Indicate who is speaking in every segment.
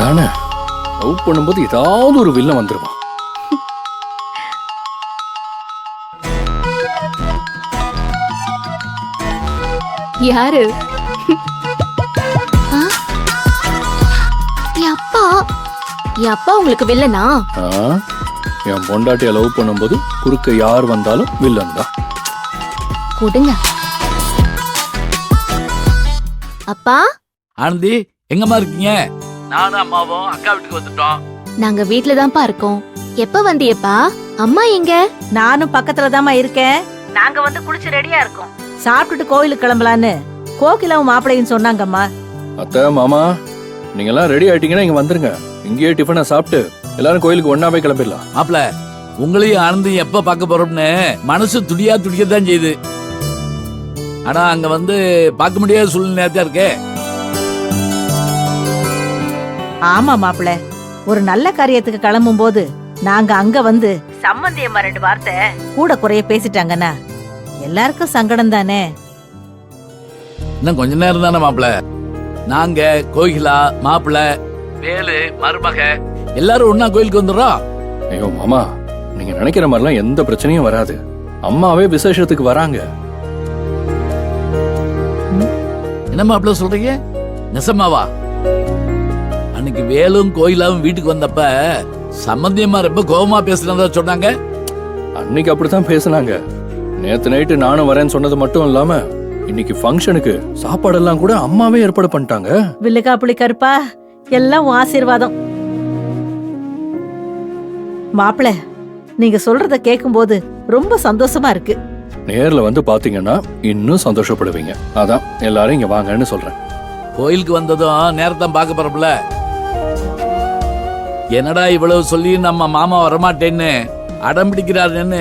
Speaker 1: அதானே, லவ் பண்ணும்போது ஏதாவது ஒரு வில்லன் வந்துருவான்.
Speaker 2: யாரு? என் அப்பா. என் அப்பா உங்களுக்கு வில்லனா?
Speaker 1: என் பொண்டாட்டிய லவ் பண்ணும்போது குறுக்க யார் வந்தாலும் வில்லன் தான்.
Speaker 2: கொடுங்க. அப்பா.
Speaker 3: ஆனந்தி, எங்கம்மா இருக்கீங்க? நானும் அம்மாவும் அக்கா வீட்டுக்கு வந்துட்டோம்.
Speaker 2: நாங்க வீட்ல தான்ப்பா இருக்கோம். எப்ப வந்தியப்பா? அம்மா எங்க?
Speaker 4: நானும் பக்கத்துல தாமா இருக்கேன். நாங்க வந்து குளிச்சு ரெடியா இருக்கோம். சாப்பிட்டுட்டு கோயிலுக்கு கிளம்பலான்னு கோகிலாவும் மாப்பிள்ளையும் சொன்னாங்கம்மா.
Speaker 1: அத்தை, மாமா, நீங்க எல்லாம் ரெடி ஆயிட்டீங்கன்னா இங்க வந்துருங்க. இங்கேயே டிஃபனை சாப்பிட்டு எல்லாரும் கோயிலுக்கு ஒன்னாவே கிளம்பிடலாம்.
Speaker 3: மாப்பிள்ள, உங்களையும் ஆனந்தையும் எப்ப பார்க்க போறோம்னு மனசு துடிக்கத்தான் செய்யுது. ஆனா அங்க வந்து பார்க்க முடியாத சூழ்நிலையா தான் இருக்கே.
Speaker 4: ஆமா மாப்பிள்ள, ஒரு நல்ல காரியத்துக்கு கிளம்பும் போது நாங்க அங்க வந்து சம்பந்தியம்மா 2 வார்த்தை கூட குறைய பேசிட்டாங்கன்னா எல்லாருக்கும் சங்கடம் தானே.
Speaker 3: இன்னும் கொஞ்ச நேரம் தானே மாப்பிள்ள. நாங்க கோகிலா, மாப்பிள்ள, வேலு, மருமக எல்லாரும் ஒன்னா கோயிலுக்கு வந்துடுறோம்.
Speaker 1: ஐயோ மாமா, நீங்க நினைக்கிற மாதிரிலாம் எந்த பிரச்சனையும் வராது. அம்மாவே விசேஷத்துக்கு வராங்க.
Speaker 3: என்ன மாப்பிள்ள சொல்றீங்க? நெசமாவா? அன்னைக்கு வேலும் கோயிலாவும் வீட்டுக்கு வந்தப்ப சம்பந்தியம்மா ரொம்ப கோபமா பேசுறதா சொன்னாங்க.
Speaker 1: அன்னைக்கு அப்படித்தான் பேசினாங்க. நேத்து நைட்டு நானும் வரேன்னு சொன்னது மட்டும் இல்லாம இன்னைக்கு ஃபங்க்ஷனுக்கு சாப்பாடெல்லாம் கூட அம்மாவே ஏற்பாடு பண்ணிட்டாங்க.
Speaker 4: வில்லுக்கா புளி கருப்பா, எல்லாம் உன் ஆசீர்வாதம். மாப்பிள்ள, நீங்க சொல்றத கேட்கும் போது ரொம்ப சந்தோஷமா இருக்கு.
Speaker 1: நேர்ல வந்து பாத்தீங்கன்னா இன்னும் சந்தோஷப்படுவீங்க. அதான் எல்லாரும் இங்க வாங்கன்னு சொல்றேன்.
Speaker 3: கோயிலுக்கு வந்ததும் நேரத்தான் பார்க்க போறோம்ல. என்னடா இவ்வளவு சொல்லி நம்ம மாமா வரமாட்டேன்னு அடம் பிடிக்கிறாருன்னு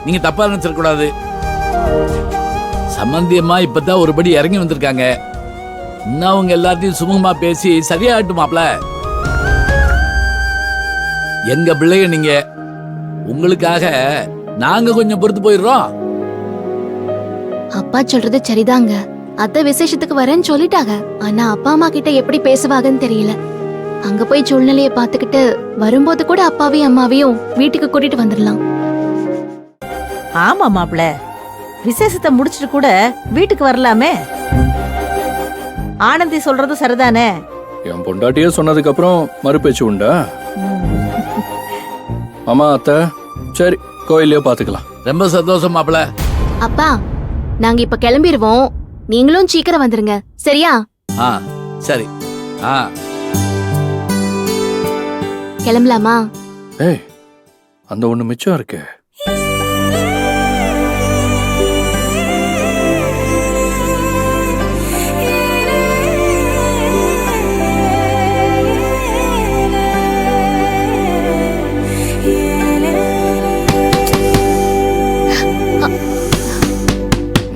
Speaker 3: நீங்க தப்பா நினைச்சிடக்கூடாது. சம்பந்தியம்மா இப்பதான் ஒருபடி இறங்கி வந்திருக்காங்க. இன்னும் அவங்க எல்லாத்தையும் சுமூகமா பேசி சரியாகட்டுமாப்ல. எங்க பிள்ளைய நீங்க, உங்களுக்காக நாங்க கொஞ்சம் பொறுத்து போயிடுறோம்.
Speaker 2: அப்பா சொல்றது சரிதாங்க. அத்தை விசேஷத்துக்கு வரேன்னு சொல்லிட்டாங்க. ஆனா அப்பா அம்மா கிட்ட எப்படி பேசுவாங்கன்னு தெரியல. அங்க போய் சூழ்நிலைய பாத்துக்கிட்டு வரும்போது கூட அப்பாவையும் அம்மாவையும் வீட்டுக்கு கூட்டிட்டு வந்துடலாம்.
Speaker 4: ஆமா மாப்பிள்ள, விசேஷத்தை முடிச்சிட்டு கூட வீட்டுக்கு வரலாமே. ஆனந்தி சொல்றது சரிதானே.
Speaker 1: என் பொண்டாட்டியே சொன்னதுக்கு அப்புறம் மறுபேச்சு உண்டா? அம்மா, அத்தை, சரி கோயிலே பாத்துக்கலாம்.
Speaker 3: ரொம்ப சந்தோஷம் மாப்பிள்ள.
Speaker 2: அப்பா, நாங்க இப்ப கிளம்பிடுவோம். நீங்களும் சீக்கிரம் வந்துருங்க, சரியா?
Speaker 3: சரி.
Speaker 2: கிளம்பலாமா?
Speaker 1: ஏய், அந்த ஒண்ணு மிச்சம் இருக்கு.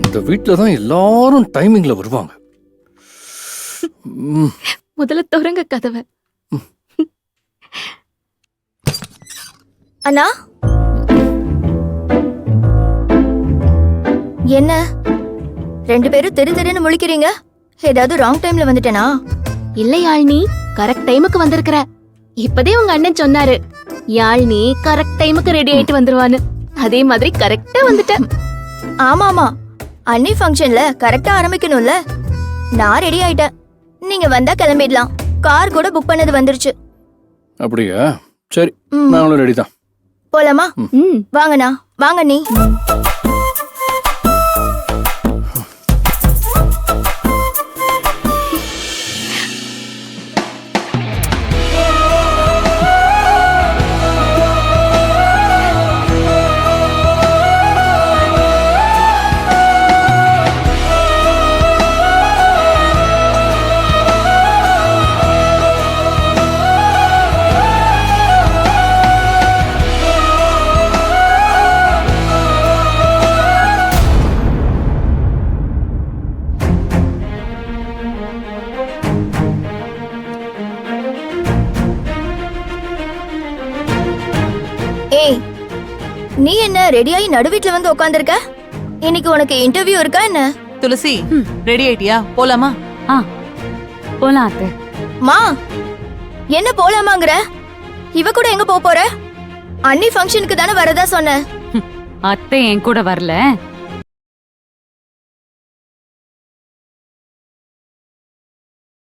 Speaker 1: இந்த வீட்டுல தான் எல்லாரும் டைமிங்ல வருவாங்க.
Speaker 2: முதல்ல தொடங்க கதவை.
Speaker 5: அண்ணா, என்ன 2 பேரும் தெரு தெருன்னு முழிக்கிறீங்க? ஏதாவது ராங் டைம்ல வந்துட்டேனா?
Speaker 2: இல்ல யாழ்னி, கரெக்ட் டைமுக்கு வந்திருக்கிற. இப்பதே உங்க அண்ணன் சொன்னாரு, யாழ்னி கரெக்ட் டைமுக்கு ரெடி ஆயிட்டு வந்துருவான்னு. அதே மாதிரி கரெக்டா வந்துட்டேன்.
Speaker 5: ஆமா ஆமா, அன்னி ஃபங்க்ஷன்ல கரெக்டா ஆரம்பிக்கணும்ல. நான் ரெடி ஆயிட்டேன். நீங்க வந்தா கிளம்பிடலாம். கார் கூட புக் பண்ணது வந்துருச்சு.
Speaker 1: அப்படியா? சரி, நானும் ரெடி தான்.
Speaker 5: போலாமா? வாங்கண்ணா, வாங்க நீ. ஏய், நீ என்ன ரெடியாயி நடு வீட்ல வந்து உட்கார்ந்திருக்க? இன்னைக்கு உனக்கு இன்டர்வியூ இருக்கா என்ன?
Speaker 6: துளசி, ரெடி ஆயிட்டியா? போலாமா?
Speaker 7: போலாம் அத்தை.
Speaker 5: மா, என்ன போலாமாங்கற? இவ கூட எங்க போற? அண்ணி ஃபங்க்ஷனுக்கு தானே வரதா சொன்ன.
Speaker 6: அத்தை என் கூட வரல,